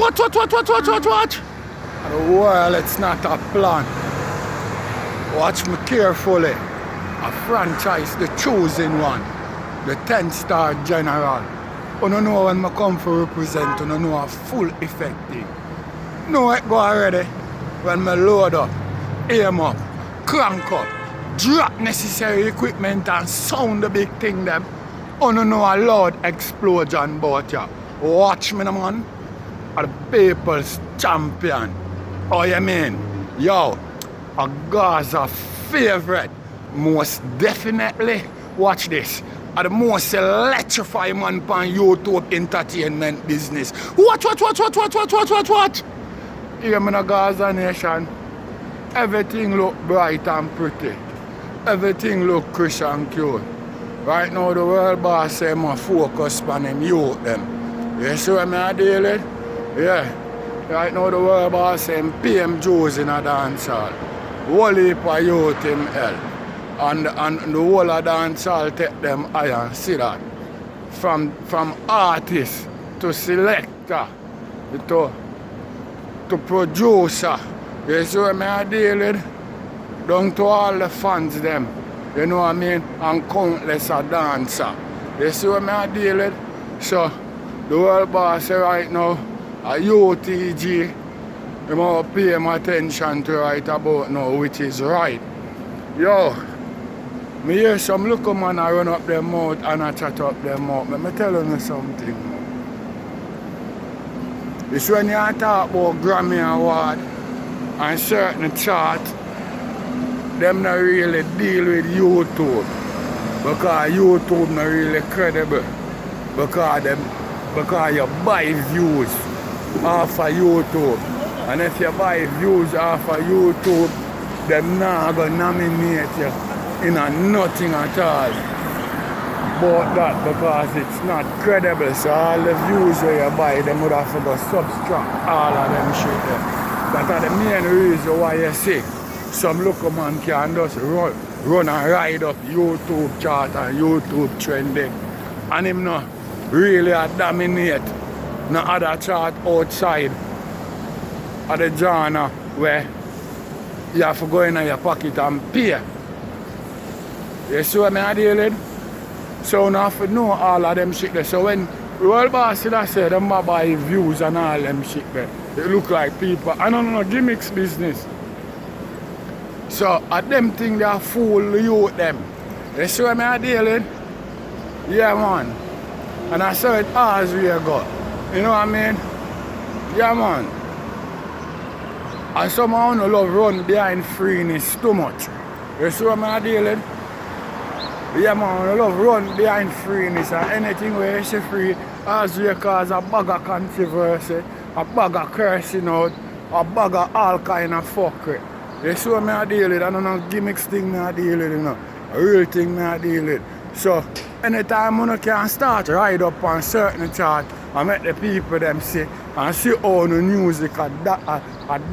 Watch. The world, it's not a plan. Watch me carefully. A franchise, the chosen one. The 10-star general. You don't know when I come for represent, you don't know a full effect thing. Know it go already. When I load up, aim up, crank up, drop necessary equipment and sound the big thing them. You don't know a loud explosion about ya. Watch me, man. I'm the people's champion. Oh, you mean? Yo, a Gaza favorite. Most definitely. Watch this. I'm the most electrifying man on YouTube entertainment business. Watch. Here in the Gaza nation, everything look bright and pretty. Everything look crisp and cute. Right now, the world boss say my focus on them youth them. You see what I deal with? Yeah. Right now, the world boss say PM Joes in a dance hall. Whole heap of youth in hell. And the whole of dance hall take them high and see that. From artist to selector to producer. You see what I deal with? Down to all the fans them. You know what I mean? And countless a dancer. You see what I deal with? So the world boss right now, a UTG, you must pay him attention to right about now, which is right. Yo, me hear some local man I run up their mouth and I chat up their mouth. Let me tell you something. It's when you talk about Grammy Award and certain chart, them not really deal with YouTube. Because YouTube not really credible. Because you buy views off of YouTube. And if you buy views off of YouTube, them not gonna nominate you in a nothing at all. But that because it's not credible. So all the views where you buy, them would have to go subtract all of them shit there. That's the main reason why you see some local man can just run and ride up YouTube chart and YouTube trending. And him not really dominate no other chart outside of the genre where you have to go in your pocket and pay. You see what I deal with? So you have to know all of them shit there. So when World Boss say them buy views and all them shit there, they look like people. I don't know, gimmicks business. So at them thing they fool you them. You see what I deal with? Yeah man. And I saw it as we go. You know what I mean? Yeah man. And somehow no love run behind freeness too much. You see what I deal with? Yeah man, I love run behind freeness and anything where you say free as we cause a bag of controversy, a bag of cursing out, a bag of all kind of fuckery. You see what I deal with? I don't know gimmicks thing I deal with, you know. A real thing I deal with. So anytime you can start ride up on certain chart and make the people them see and see how the music are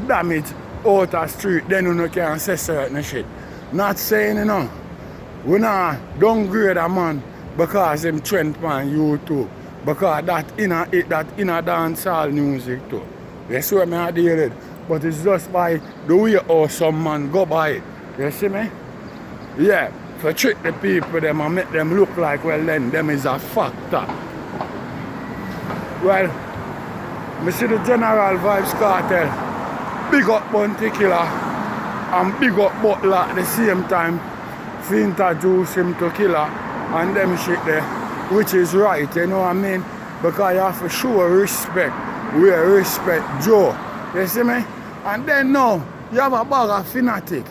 damage out of street, then you can say certain shit. Not saying you know. We not downgrade a man because him trend on YouTube. Because that in a dancehall music too. You see what I deal with? But it's just by the way how some man go by it. You see me? Yeah. For trick the people them and make them look like well then them is a factor. Well, I see the General Vybz Kartel big up Bounty Killer and big up Butler at the same time. Introduce him to Killer and them shit there, which is right, you know what I mean? Because you have to show respect where respect Joe. You see me? And then now you have a bag of fanatic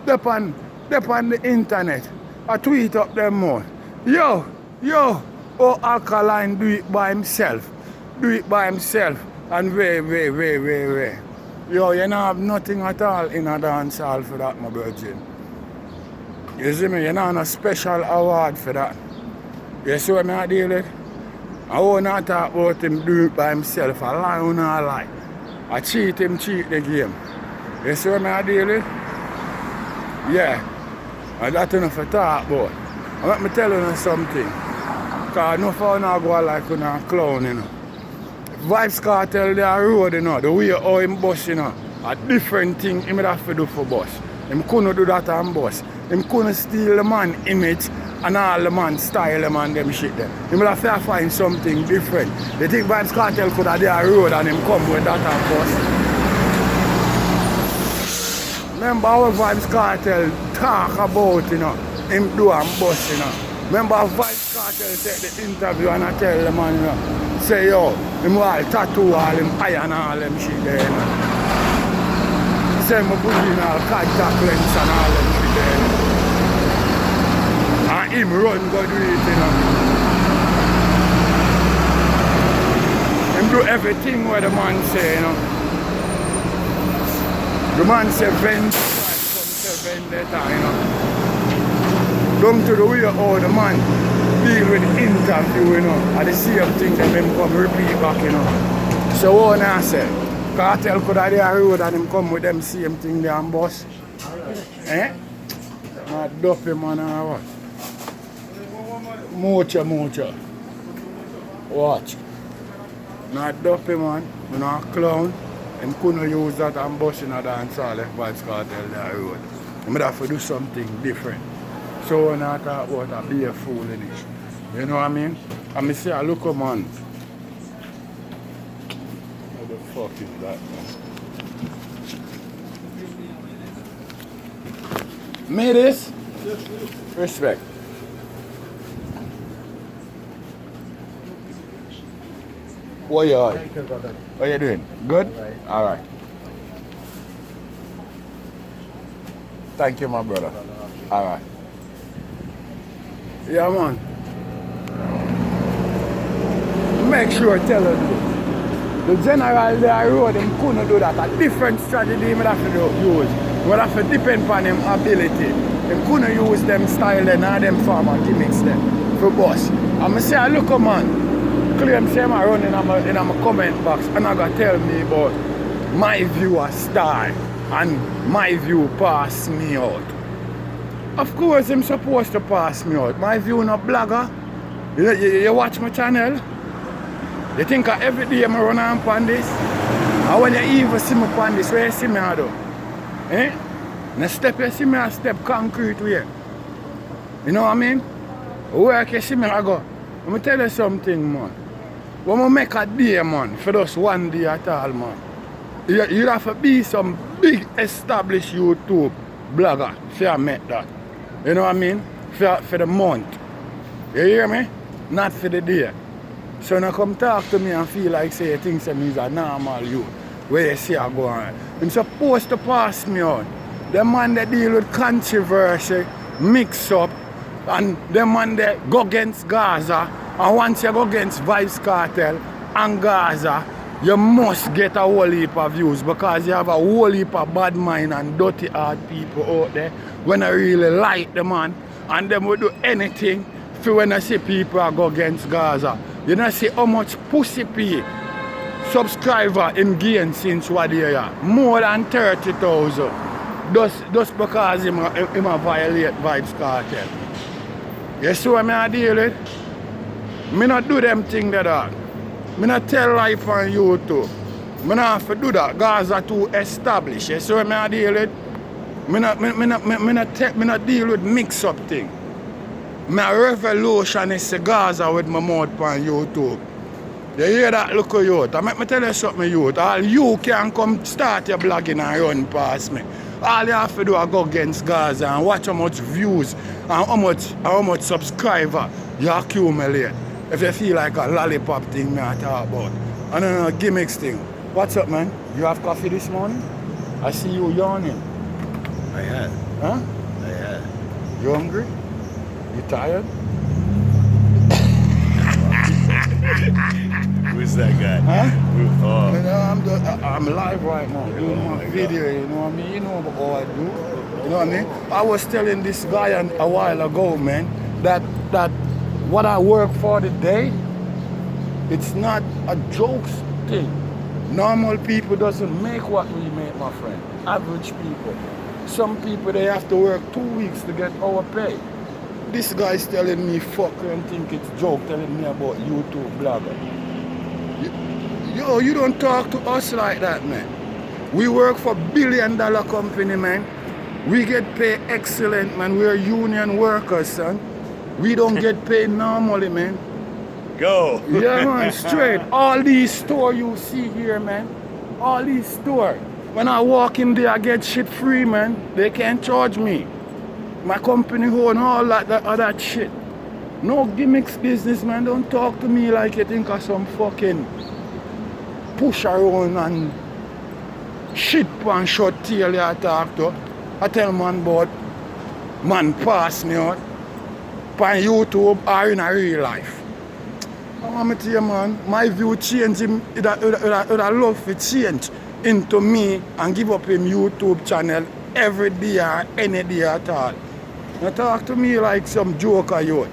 up on the internet. I tweet up them more. Yo, oh Alkaline do it by himself. Do it by himself and way. Yo, you don't have nothing at all in a dance hall for that, my virgin. You see me, you know no special award for that. You see what I deal with? I won't talk about him do it by himself. I lie or not lie. I cheat him, cheat the game. You see what I deal with? Yeah. And that's enough to talk about. And let me tell you something. Because no for now go like a clown, you know. If Vybz Kartel, they are road, you know, the way how him bus, you know, a different thing him would have to do for bus. Him couldn't do that on bus. Him couldn't steal the man image and all the man style them and them shit there. Him would have to find something different. They think Vybz Kartel could have their road and him come with that on bus. Remember how Vybz Kartel talk about, you know, him do and bus, you know. Remember how Vybz Kartel take the interview and I tell the man, you know, say yo, him all tattoo all him eye and all them shit there, you know. Say him put in all contact lens and all them shit there, you know. And him run go do it, you know. Him do everything what the man say, you know. The man say vendetta, some say vendetta, you know. Down to the way how the man deal with the interview, you know, and the same thing that him come repeat back, you know. So what I say, Kartel could have their road and him come with them same thing there and bus. Eh? Not dopey man or what? Mucho. Watch. Not dopey man, we're not a clown. Him couldn't use that and bus in a dance hall if Vybz Kartel their road. He might have to do something different. So when I talk about a be a fool in it. You know what I mean? And me say, look man. What the fuck is that, man? Me this? Respect. What you are? What you doing? Good? Right. Alright. Thank you, my brother. Alright. Yeah, man. Make sure tell her the general there road him couldn't do that. A different strategy he would have to use. He would have to depend on him ability. He couldn't use them style and all them farmer gimmicks then for bus. And I say, look man, claim say I run in my comment box and I gotta tell me about my view a star and my view pass me out. Of course, I'm supposed to pass me out. My view not blogger. You watch my channel? You think every day I run on this? And when you even see me on this, where you see me I do? Eh? And step you see me a step concrete way. You know what I mean? Where you see me I go? Let me tell you something, man. When we make a day, man, for just one day at all, man, you have to be some big established YouTube blogger to make that. You know what I mean? For the month. You hear me? Not for the day. So now come talk to me and feel like say you think me is a normal youth. Where you see I go on. I'm supposed to pass me on. The man that deal with controversy, mix up, and the man that go against Gaza, and once you go against Vybz Kartel and Gaza, you must get a whole heap of views because you have a whole heap of bad mind and dirty heart people out there when I really like the man and them will do anything for when I see people go against Gaza. You know see how much pussy pay subscriber him gain since what year? More than 30,000. Just because him violate Vybz Kartel. You see what I deal with? Me not do them thing that dog. Me not tell life on YouTube. Me not have to do that. Gaza too established. You see what I deal with? Me not deal with mix up thing. Me a revolutionist Gaza with my mouth on YouTube. You hear that? Look at youth. I make me tell you something, youth. All you can come start your blogging and run past me. All you have to do is go against Gaza and watch how much views and how much subscriber you accumulate. If you feel like a lollipop thing me I talk about. I don't know, gimmicks thing. What's up, man? You have coffee this morning? I see you yawning. I had. Huh? I had. You hungry? You tired? Who's that guy? Huh? Oh. I'm live right now, doing my video, you know what I mean? You know what I do, you know what I mean? I was telling this guy a while ago, man, that what I work for today, it's not a jokes thing. Normal people doesn't make what we make, my friend. Average people. Some people, they have to work 2 weeks to get our pay. This guy's telling me fuck and think it's joke, telling me about YouTube blogger. Yo, you don't talk to us like that, man. We work for billion-dollar company, man. We get paid excellent, man. We're union workers, son. We don't get paid normally, man. Go. Yeah, man, straight. All these stores you see here, man. All these stores. When I walk in there, I get shit free, man. They can't charge me. My company own all that other shit. No gimmicks business, man. Don't talk to me like you think of some fucking push around and shit and short tail you talk to. I tell man about man pass me out on YouTube or in a real life. I want to tell you, man, my view change him. I love to change into me and give up him YouTube channel every day or any day at all. You talk to me like some joker, yo.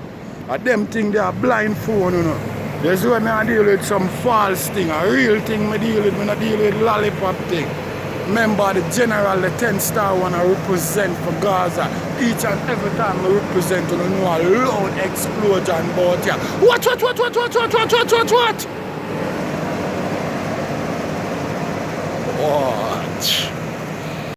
And them thing they are blind phone, you know. There's when I deal with some false thing, a real thing I deal with, I deal with lollipop thing. Remember the general, the 10-star one I represent for Gaza. Each and every time I represent, you know, a loud explosion about ya. What? What?